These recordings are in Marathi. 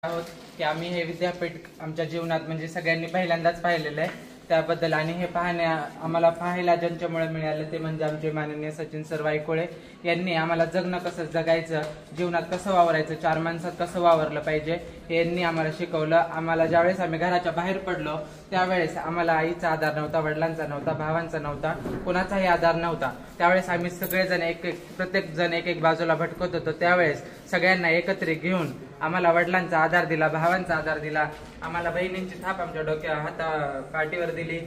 आहोत की आम्ही हे विद्यापीठ आमच्या जीवनात म्हणजे सगळ्यांनी पहिल्यांदाच पाहिलेलं आहे त्याबद्दल आणि हे आम्हाला पाहायला ज्यांच्यामुळे मिळालं ते म्हणजे आमचे माननीय सचिन सर वायकोळे यांनी आम्हाला जगणं कसं जगायचं, जीवनात कसं वावरायचं, चार माणसात कसं वावरलं पाहिजे हे यांनी आम्हाला शिकवलं। आम्हाला ज्यावेळेस आम्ही घराच्या बाहेर पडलो त्यावेळेस आम्हाला आईचा आधार नव्हता, वडिलांचा नव्हता, भावांचा नव्हता, कोणाचाही आधार नव्हता। त्यावेळेस आम्ही सगळेजण प्रत्येक जण एक बाजूला भटकत होतो। त्यावेळेस सगळ्यांना एकत्रित घेऊन आम्हाला वडिलांचा आधार दिला, भावांचा आधार दिला, आम्हाला बहिणींची थाप आमच्या पाठीवर दिली।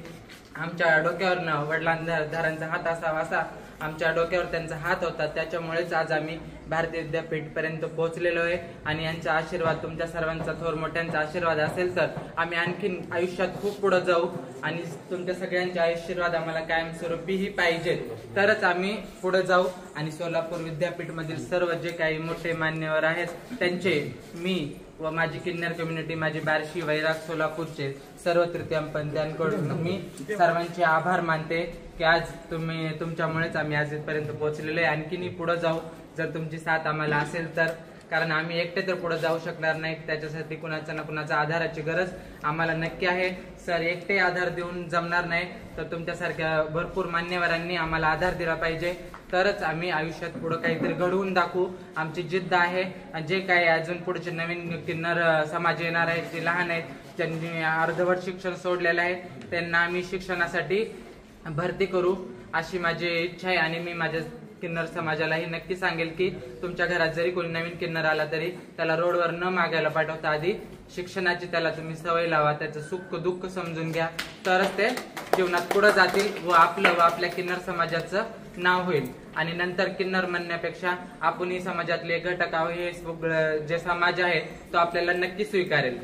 आमच्या डोक्यावर वडिलांचा हात असावा असा आमच्या डोक्यावर त्यांचा हात होता। त्याच्यामुळेच आज आम्ही भारतीय विद्यापीठ पर्यंत पोहोचलेलो आहे आणि यांचा आशीर्वाद, तुमच्या सर्वांचा, थोर मोठ्यांचा आशीर्वाद असेल तर आम्ही आणखीन आयुष्यात खूप पुढे जाऊ आणि तुमच्या सगळ्यांचे आशीर्वाद आम्हाला कायमस्वरूपीही पाहिजेत, तरच आम्ही पुढे जाऊ। आणि सोलापूर विद्यापीठ मधील सर्व जे काही मोठे मान्यवर आहेत त्यांचे मी व माझी किन्नर कम्युनिटी, माझी बार्शी, वैराग, सोलापूरचे सर्व तृतीयपंथीयांकडून मी सर्वांचे आभार मानते की आज तुमच्यामुळेच आम्ही आज इथपर्यंत पोहोचलेलो आहे। आणखीनही पुढे जाऊ जर तुमची साथ आम्हाला असेल तर, कारण आम्ही एकटे तर पुढे जाऊ शकणार नाही, त्याच्यासाठी कुणाचा ना कुणाचा आधाराची गरज आम्हाला नक्की आहे। सर एकटे आधार देऊन जमणार नाही, तर तुमच्यासारख्या भरपूर मान्यवरांनी आम्हाला आधार दिला पाहिजे, तरच आम्ही आयुष्यात पुढे काहीतरी घडवून दाखवू। आमची जिद्द आहे आणि जे काही अजून पुढचे नवीन किन्नर समाज येणार आहेत, जे लहान आहेत, ज्यांनी अर्धवट शिक्षण सोडलेलं आहे, त्यांना आम्ही शिक्षणासाठी भरती करू अशी माझी इच्छा आहे। आणि मी माझ्या किन्नर समाजालाही नक्की सांगेल की तुमच्या घरात जरी कोणी नवीन किन्नर आला तरी त्याला रोडवर न मागायला पाठवता आधी शिक्षणाची त्याला तुम्ही सवय लावा, त्याचं सुख दुःख समजून घ्या, तरच ते जीवनात पुढे जातील व आपलं व आपल्या किन्नर समाजाचं नाव होईल। आणि नंतर किन्नर म्हणण्यापेक्षा आपणही समाजातले घटक आहोत, हे जे समाज आहे तो आपल्याला नक्की स्वीकारेल।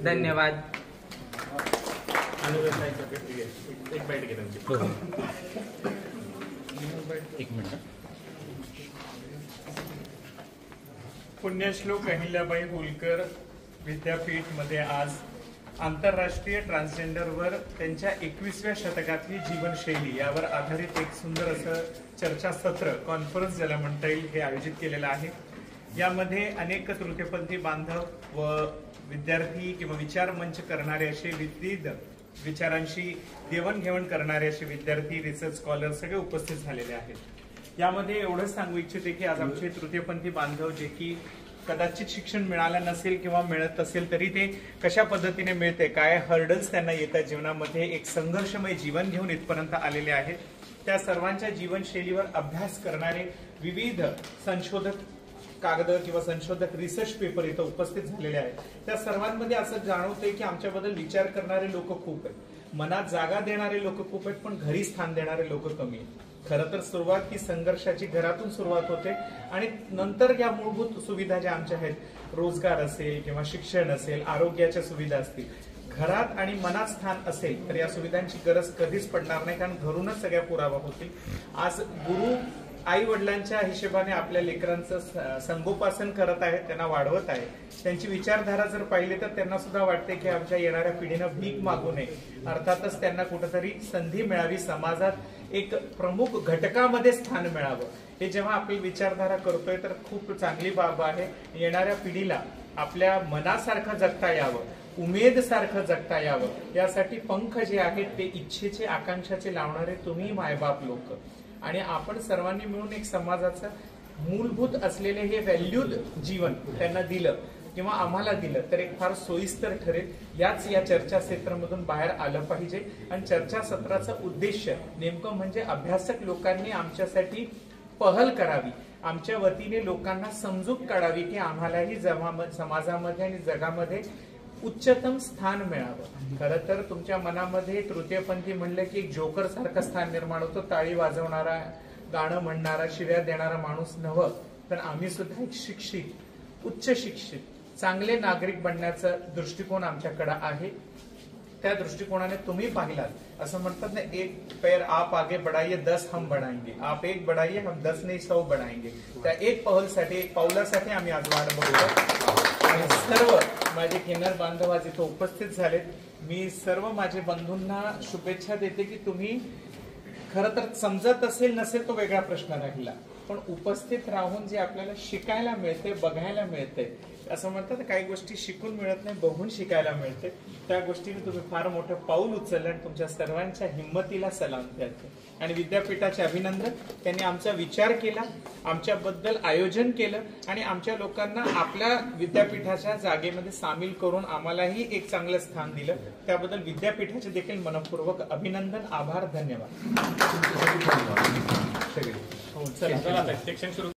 धन्यवाद। एक मिनिट। पुण्यश्लोक अहिल्याबाई होलकर विद्यापीठ मध्ये आज आंतरराष्ट्रीय ट्रान्सजेंडरवर त्यांच्या 21व्या शतकातली जीवनशैली यावर आधारित एक सुंदर असं चर्चासत्र, कॉन्फरन्स ज्याला म्हणता येईल, हे आयोजित केलेलं आहे। यामध्ये अनेक तृतीयपंथी बांधव व विद्यार्थी किंवा विचार मंच करणारे असे विविध विचारांशी देवाणघेवाण करणारे असे विद्यार्थी, रिसर्च स्कॉलर सगळे उपस्थित झालेले आहेत। यामध्ये एवढंच सांगू इच्छिते की आज आमचे तृतीयपंथी बांधव जे की कदाचित शिक्षण मिळालं नसेल किंवा मिळत असेल तरी ते कशा पद्धतीने मिळते, काय हर्डल्स त्यांना येतात जीवनामध्ये, एक संघर्षमय जीवन घेऊन इथपर्यंत आलेले आहेत, त्या सर्वांच्या जीवनशैलीवर अभ्यास करणारे विविध संशोधक कागद किंवा संशोधक रिसर्च पेपर इथं उपस्थित झालेले आहेत। त्या सर्वांमध्ये असं जाणवतंय की आमच्याबद्दल विचार करणारे लोक खूप आहेत, मनात जागा देणारे लोक खूप आहेत, पण घरी स्थान देणारे लोक कमी आहेत। खरं तर सुरुवात ही संघर्षाची घरातून सुरुवात होते आणि नंतर या मूलभूत सुविधा ज्या आमच्या आहेत, रोजगार असेल किंवा शिक्षण असेल, आरोग्याच्या सुविधा असतील, घरात आणि मनात स्थान असेल तर या सुविधांची गरज कधीच पडणार नाही, कारण घरूनच सगळ्या पुरावा होतील। आज गुरु आई वडिलांच्या हिशोबाने आपल्या लेकरांचं संगोपासन करत आहेत, त्यांना वाढवत आहे। त्यांची विचारधारा जर पाहिली तर त्यांना सुद्धा वाटते की आमच्या येणाऱ्या पिढीनं भीक मागू नये, अर्थातच त्यांना कुठेतरी संधी मिळावी, समाजात एक प्रमुख घटकामध्ये स्थान मिळावं। हे जेव्हा आपली विचारधारा करतोय तर खूप चांगली बाब आहे। येणाऱ्या पिढीला आपल्या मनासारखं जगता यावं, उमेद सारखं जगता यावं, यासाठी पंख जे आहेत ते इच्छेचे, आकांक्षाचे लावणारे तुम्ही मायबाप लोक आणि आपण सर्वांनी मिळून एक समाजाचं मूलभूत असलेले हे व्हॅल्यूड जीवन त्यांना दिलं किंवा आम्हाला दिलं तर एक फार सोयीस्कर ठरेल। या चर्चासत्रामधून बाहेर आलं पाहिजे आणि चर्चासत्राचा उद्देश नेमकं म्हणजे अभ्यासक लोकांनी आमच्यासाठी पहल करावी, आमच्या वतीने लोकांना समजूत काढावी की आम्हालाही समाजामध्ये आणि जगामध्ये उच्चतम स्थान मिळावं। खरं तर तुमच्या मनामध्ये तृतीयपंथी म्हणलं की एक जोकर सारखं स्थान निर्माण होतं, टाळी वाजवणारा, गाणं म्हणणारा, शिव्या देणारा माणूस नव्हं, तर आम्ही सुद्धा एक शिक्षित, उच्च शिक्षित, चांगले नागरिक बनण्याचा दृष्टिकोन आमच्याकडे आहे। त्या दृष्टिकोनाने तुम्ही पाहिलात, असं म्हणतात ना, एक पैर आप आगे बढ़ाइए 10 हम बढ़ाएंगे, आप एक बढ़ाइए हम 10 नहीं 100 बढ़ाएंगे। त्या एक पाऊलसाठी, एक पावलासाठी आम्ही आज वाट बघतो आणि सर्व माझे किन्नर बांधव आज इथं उपस्थित झालेत। मी सर्व माझे बंधूंना शुभेच्छा देते की तुम्ही खरं तर समजत असेल नसेल तो वेगळा प्रश्न राहिला, पण उपस्थित राहून जे आपल्याला शिकायला मिळते, बघायला मिळते, असं म्हणतात काही गोष्टी शिकून मिळत नाही, बघून शिकायला मिळते. त्या गोष्टीने तुम्ही फार मोठं पाऊल उचललं आणि तुमच्या सर्वांच्या हिंमतीला सलाम द्यायचे. आणि विद्यापीठाचे अभिनंदन. त्यांनी आमचा विचार केला, आमच्याबद्दल आयोजन केलं आणि आमच्या लोकांना आपल्या विद्यापीठाच्या जागेमध्ये सामील करून आम्हालाही एक चांगलं स्थान दिलं. त्याबद्दल विद्यापीठाचे देखील मनपूर्वक अभिनंदन, आभार, धन्यवाद. सगळे हो, चला सेक्शन सुरू.